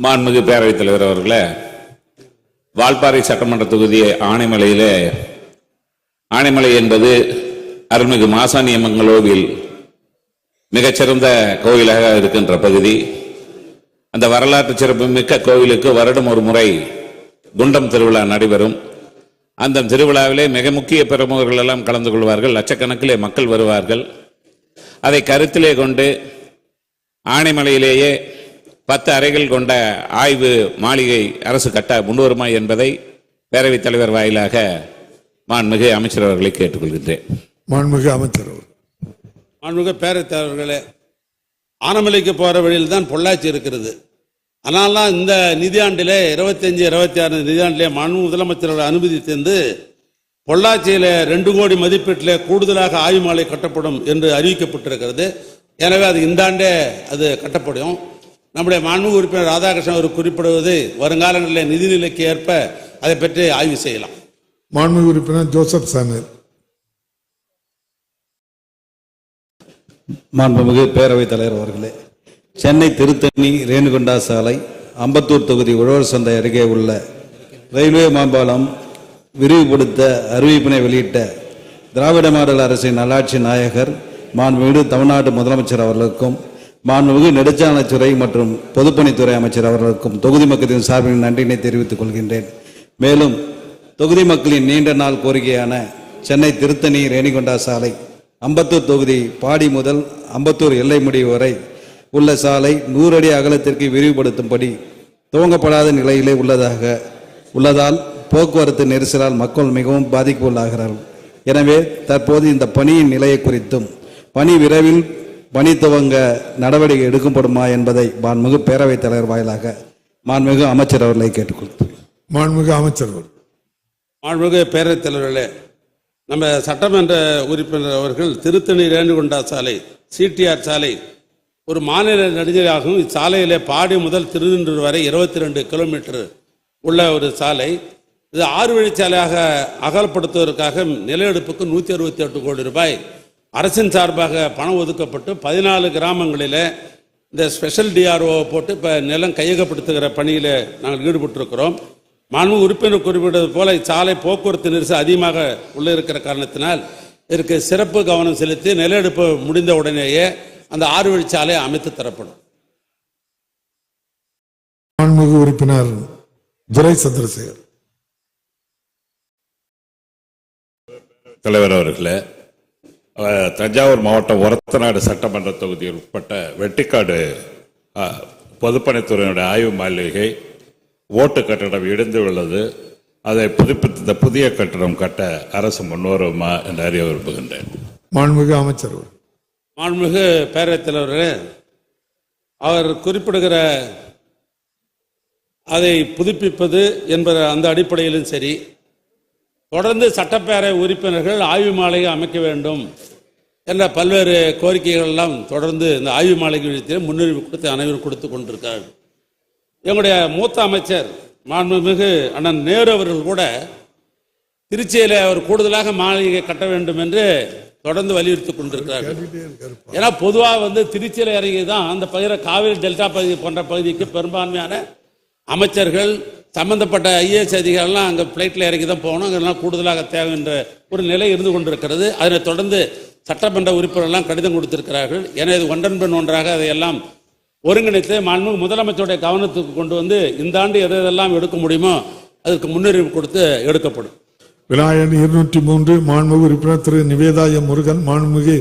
மாண்புமிகு பேரவைத் தலைவர் அவர்களே, வால்பாறை சட்டமன்ற தொகுதி ஆனைமலை என்பது அருள்மிகு மாசாணியம்மன் கோவில் மிகச்சிறந்த கோவிலாக இருக்கின்ற பகுதி. அந்த வரலாற்று சிறப்புமிக்க கோவிலுக்கு வருடம் ஒரு முறை குண்டம் திருவிழா நடைபெறும். அந்த திருவிழாவிலே மிக முக்கிய பிரமுகர்கள் எல்லாம் கலந்து கொள்வார்கள். லட்சக்கணக்கிலே மக்கள் வருவார்கள். அதை கருத்திலே கொண்டு ஆனைமலையிலேயே 10 அறைகள் கொண்ட ஆய்வு மாளிகை அரசு கட்ட முன்வருமா என்பதை பேரவைத் தலைவர் வாயிலாக மாண்புமிகு அமைச்சர் அவர்களை கேட்டுக்கொள்கின்றேன். மாண்புமிகு அமைச்சர் அவர். மாண்புமிகு பேரவைத் தலைவர்களே, ஆனைமலைக்கு போகிற வழியில் தான் பொள்ளாச்சி இருக்கிறது. அதனால தான் இந்த நிதியாண்டிலே 25-26 நிதியாண்டிலே மாண்பு முதலமைச்சரோட அனுமதி தந்து பொள்ளாச்சியில் 2 கோடி மதிப்பீட்டில் கூடுதலாக ஆய்வு மாலை கட்டப்படும் என்று அறிவிக்கப்பட்டிருக்கிறது. எனவே அது இந்த ஆண்டே அது கட்டப்படும். நம்முடைய மாண்புமிகு உறுப்பினர் ராதாகிருஷ்ணன் அவர் குறிப்பிடுவது வருங்காலங்களில் நிதிநிலைக்கு ஏற்ப அதை பற்றி ஆய்வு செய்யலாம். மாண்புமிகு உறுப்பினர் ஜோசப் சாமுவேல். மாண்புமிகு பேரவைத் தலைவர் அவர்களே, சென்னை திருத்தணி ரேணுகுண்டா சாலை அம்பத்தூர் தொகுதி உழவர் சந்தை அருகே உள்ள ரயில்வே மேம்பாலம் விரிவுபடுத்த அறிவிப்பினை வெளியிட்ட திராவிட மாடல் அரசின் நல்லாட்சி நாயகர் மாண்புமிகு தமிழ்நாடு முதலமைச்சர் அவர்களுக்கும் மாண்புமிகு நெடுஞ்சாலைத்துறை மற்றும் பொதுப்பணித்துறை அமைச்சர் அவர்களுக்கும் தொகுதி மக்களின் சார்பில் நன்றியினை தெரிவித்துக் கொள்கின்றேன். மேலும் தொகுதி மக்களின் நீண்ட நாள் கோரிக்கையான சென்னை திருத்தணி ரேணிகொண்டா சாலை அம்பத்தூர் தொகுதி பாடி முதல் அம்பத்தூர் எல்லை முடிவு வரை உள்ள சாலை 100 அடி அகலத்திற்கு விரிவுபடுத்தும்படி துவங்கப்படாத நிலையிலே உள்ளதால் போக்குவரத்து நெரிசலால் மக்கள் மிகவும் பாதிப்புள்ளாகிறார்கள். எனவே தற்போது இந்த பணியின் நிலையை குறித்தும் பணி விரைவில் பணி துவங்க நடவடிக்கை எடுக்கப்படுமா என்பதை மாண்புமிகு பேரவைத் தலைவர் வாயிலாக மாண்புமிகு அமைச்சர் அவர்களை கேட்டுக்கொள்கிறேன். மாண்புமிகு அமைச்சர் அவர். மாண்புமிகு பேரவைத் தலைவர்களே, நம்ம சட்டமன்ற உறுப்பினர் அவர்கள் திருத்தணி ரேணுகுண்டா சாலை சிடிஆர் சாலை ஒரு மாநில நெடுஞ்சாலையாகும். இச்சாலையிலே பாடி முதல் திருநெல்வேலி வரை 22 கிலோமீட்டர் உள்ள ஒரு சாலை. இது 6 வழிச்சாலையாக அகலப்படுத்துவதற்காக நில எடுப்புக்கு 168 கோடி ரூபாய் அரசின் சார்பாக பணம் ஒதுக்கப்பட்டு 14 கிராமங்களில் இந்த ஸ்பெஷல் டிஆர்ஓ போட்டு இப்போ நிலம் கையகப்படுத்துகிற பணியில் நாங்கள் ஈடுபட்டிருக்கிறோம். மாண்பு உறுப்பினர் குறிப்பிட்டது போல இச்சாலை போக்குவரத்து நெரிசல் அதிகமாக உள்ள இருக்கிற காரணத்தினால் இதற்கு சிறப்பு கவனம் செலுத்தி நில எடுப்பு முடிந்த உடனேயே அந்த 6 வழிச்சாலை அமைத்து தரப்படும். மாண்புமிகு உறுப்பினர் துரை சந்திரசேகர். தலைவர் அவர்களே, தஞ்சாவூர் மாவட்டம் ஒரத்தநாடு சட்டமன்ற தொகுதியில் உட்பட்ட வெட்டிக்காடு பொதுப்பணித்துறையினுடைய ஆய்வு மாளிகை ஓட்டு கட்டடம் இடிந்து உள்ளது. அதை புதுப்பித்த புதிய கட்டடம் கட்ட அரசு முன்வருமா என்று அறிய விரும்புகின்றேன். மாண்புமிகு அமைச்சர். மாண்புமிகு பேரவைத் தலைவர்களே, அவர் குறிப்பிடுகிற அதை புதுப்பிப்பது என்பது அந்த அடிப்படையிலும் சரி, தொடர்ந்து சட்டப்பேரவை உறுப்பினர்கள் ஆய்வு மாளிகை அமைக்க வேண்டும் என்ற பல்வேறு கோரிக்கைகள் எல்லாம் தொடர்ந்து இந்த ஆய்வு மாளிகை விஷயத்தில் முன்னுரிமை கொடுத்து அனைவரும் கொடுத்து கொண்டிருக்கிறார்கள். எங்களுடைய மூத்த அமைச்சர் மாண்புமிகு அண்ணன் நேரு அவர்கள் கூட திருச்சியில் அவர் கூடுதலாக மாளிகை கட்ட வேண்டும் என்று தொடர்ந்து வலியுறுத்தி கொண்டிருக்கிறார்கள். ஏன்னா பொதுவாக திருச்சியில் இறங்கி தான் அந்த பகுதியை காவிரி டெல்டா பகுதி போன்ற பகுதிக்கு பெரும்பான்மையான அமைச்சர்கள் சம்பந்தப்பட்ட ஐஏஎஸ் அதிகாரிலாம் அங்கே ஃப்ளைட்டில் இறங்கி தான் போகணும். அங்கெல்லாம் கூடுதலாக தேவை என்ற ஒரு நிலை இருந்து கொண்டிருக்கிறது. அதனை தொடர்ந்து சட்டமன்ற உறுப்பினர்கள்லாம் கடிதம் கொடுத்திருக்கிறார்கள். எனவே இது ஒன்றன் ஒன்றாக அதையெல்லாம் ஒருங்கிணைத்து மாண்புமிகு முதலமைச்சருடைய கவனத்துக்கு கொண்டு வந்து இந்த ஆண்டு எதெல்லாம் எடுக்க முடியுமோ அதற்கு முன்னுரிமை கொடுத்து எடுக்கப்படும். விநாயகன் 203 மாண்புமிகு உறுப்பினர் திரு நிவேதா எம் முருகன். மாண்புமிகு